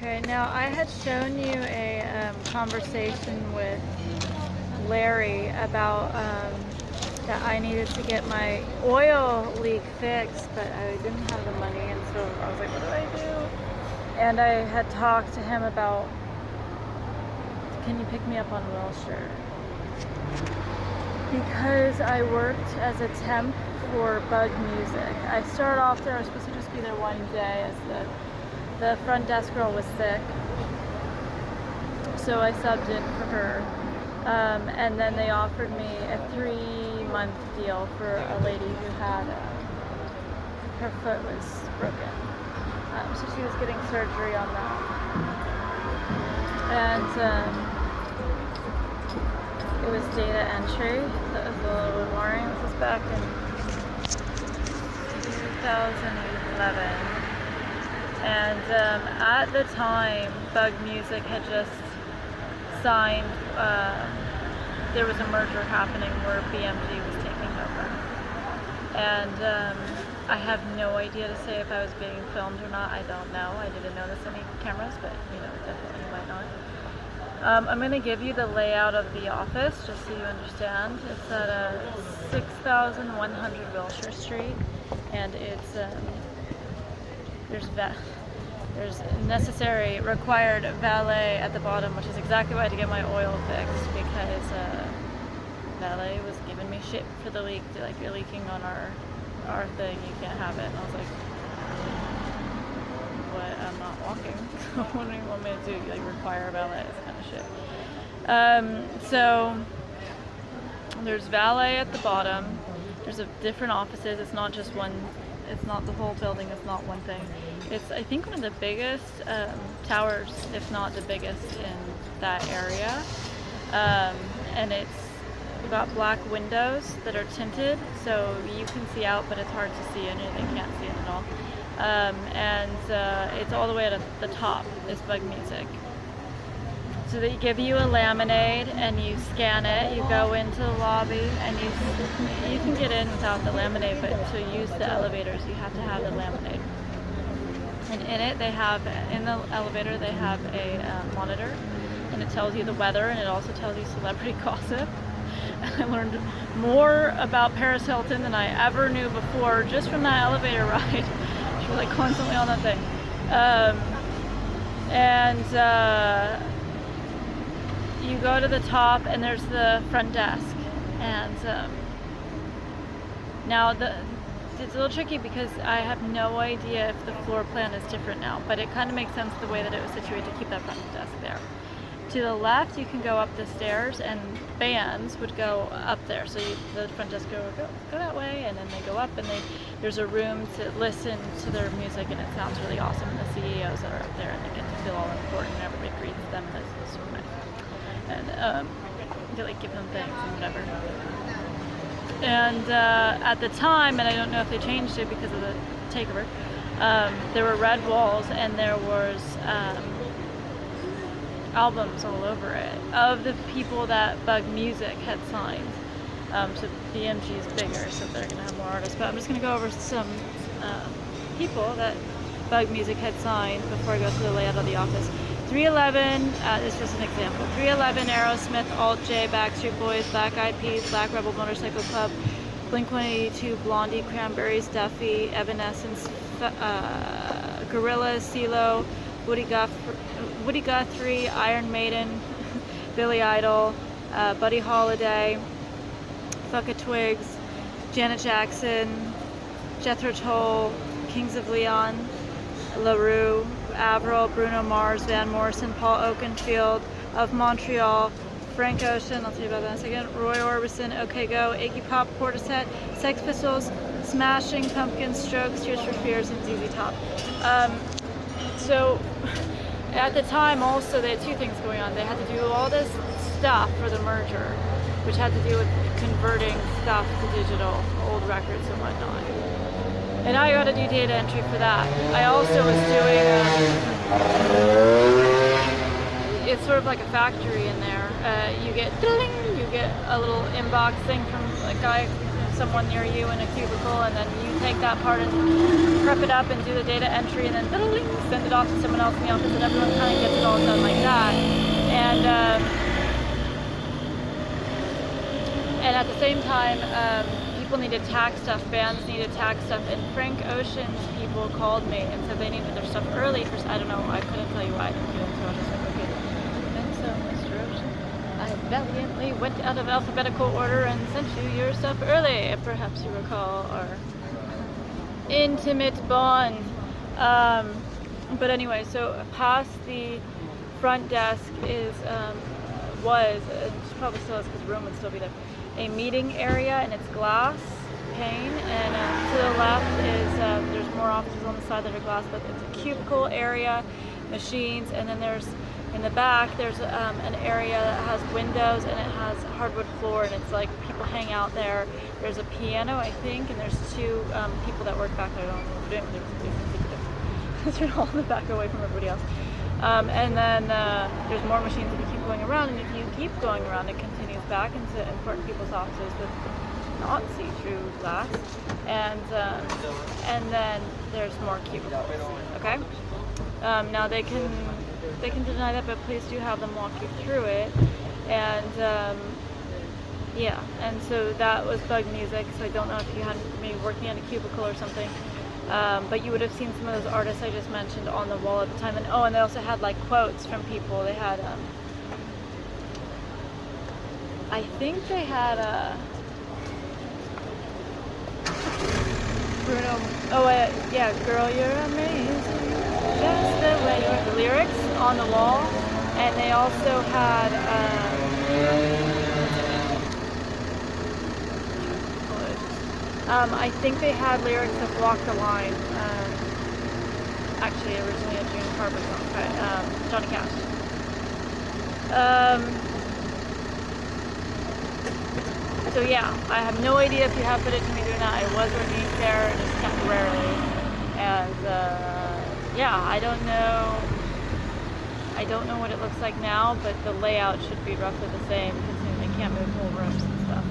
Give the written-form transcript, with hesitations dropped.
Okay, now I had shown you a conversation with Larry about that I needed to get my oil leak fixed, but I didn't have the money, and so I was like, what do I do? And I had talked to him about, can you pick me up on Wilshire? Because I worked as a temp for Bug Music. I started off there, I was supposed to just be there one day as the front desk girl was sick, so I subbed in for her. And then they offered me a 3-month deal for a lady who had, her foot was broken. So she was getting surgery on that. And it was data entry. That was a little bit boring. This was back in 2011. And at the time, Bug Music had just signed, there was a merger happening where BMG was taking over. And I have no idea to say if I was being filmed or not. I don't know. I didn't notice any cameras, but you know, definitely might not. I'm going to give you the layout of the office just so you understand. It's at 6100 Wilshire Street, and it's there's necessary required valet at the bottom, which is exactly why I had to get my oil fixed, because valet was giving me shit for the leak. They're like, you're leaking on our thing, you can't have it. And I was like, what? I'm not walking. What do you want me to do? You like require a valet? It's kind of shit. So there's valet at the bottom. There's different offices. It's not just one. It's not the whole building. It's not one thing. It's, I think, one of the biggest towers, if not the biggest, in that area. And it's got black windows that are tinted, so you can see out, but it's hard to see in. They can't see it at all. It's all the way at the top is Bug Music. So they give you a laminate and you scan it, you go into the lobby, and you can get in without the laminate, but to use the elevators you have to have the laminate. And in it they have, in the elevator they have a monitor, and it tells you the weather, and it also tells you celebrity gossip. I learned more about Paris Hilton than I ever knew before just from that elevator ride. She was like constantly on that thing. You go to the top and there's the front desk, and now it's a little tricky because I have no idea if the floor plan is different now, but it kind of makes sense the way that it was situated to keep that front desk there. To the left you can go up the stairs, and bands would go up there, so the front desk go that way, and then they go up, and there's a room to listen to their music, and it sounds really awesome. And the CEOs that are up there, and they get to feel all important, and everybody greets them, and it's sort of nice. And they like give them things and whatever. And at the time, and I don't know if they changed it because of the takeover, there were red walls, and there was albums all over it of the people that Bug Music had signed. So BMG is bigger, so they're gonna have more artists. But I'm just gonna go over some people that Bug Music had signed before I go through the layout of the office. 311, this is just an example. 311, Aerosmith, Alt J, Backstreet Boys, Black Eyed Peas, Black Rebel Motorcycle Club, Blink-182, Blondie, Cranberries, Duffy, Evanescence, Gorillaz, CeeLo, Woody Guthrie, Iron Maiden, Billy Idol, Buddy Holliday, Fucka Twigs, Janet Jackson, Jethro Tull, Kings of Leon, LaRue, Avril, Bruno Mars, Van Morrison, Paul Oakenfold of Montreal, Frank Ocean, I'll tell you about that in a second, Roy Orbison, OK Go, Iggy Pop, Portishead, Sex Pistols, Smashing Pumpkins, Strokes, Tears for Fears, and ZZ Top. So at the time also they had two things going on. They had to do all this stuff for the merger, which had to do with converting stuff to digital, old records and whatnot. And I got to do data entry for that. I also was doing, it's sort of like a factory in there. You get a little inbox thing from a guy someone near you in a cubicle, and then you take that part and prep it up and do the data entry, and then send it off to someone else in the office, and everyone kind of gets it all done like that. And at the same time, people needed tag stuff, bands needed tag stuff, and Frank Ocean's people called me and said they needed their stuff early. For, I don't know, I couldn't tell you why I didn't get into it. I was just like, okay. And so, Mr. Ocean, I valiantly went out of alphabetical order and sent you your stuff early. Perhaps you recall our intimate bond. But anyway, so past the front desk is, probably still is because the room would still be there, a meeting area, and it's glass pane, and to the left is there's more offices on the side that are glass, but it's a cubicle area, machines, and then there's in the back there's an area that has windows and it has hardwood floor, and it's like people hang out there. There's a piano, I think, and there's two people that work back there. I don't know what they're doing. Turn all the back away from everybody else. And then there's more machines if you keep going around, and if you keep going around, it continues back into important people's offices with not see-through glass, and then there's more cubicles. Okay. Now they can deny that, but please do have them walk you through it. And yeah, and so that was Bug Music. So I don't know if you had maybe working at a cubicle or something. But you would have seen some of those artists I just mentioned on the wall at the time. And oh, and they also had like quotes from people. They had, I think they had Bruno. Oh, yeah, girl, you're amazing, just the way you're. The lyrics on the wall, and they also had. I think they had lyrics of Walk the Line, actually originally a June Carver song, but Johnny Cash. So yeah, I have no idea if you have footage of me doing that. I was working there just temporarily, and yeah, I don't know what it looks like now, but the layout should be roughly the same, considering they can't move whole rooms and stuff.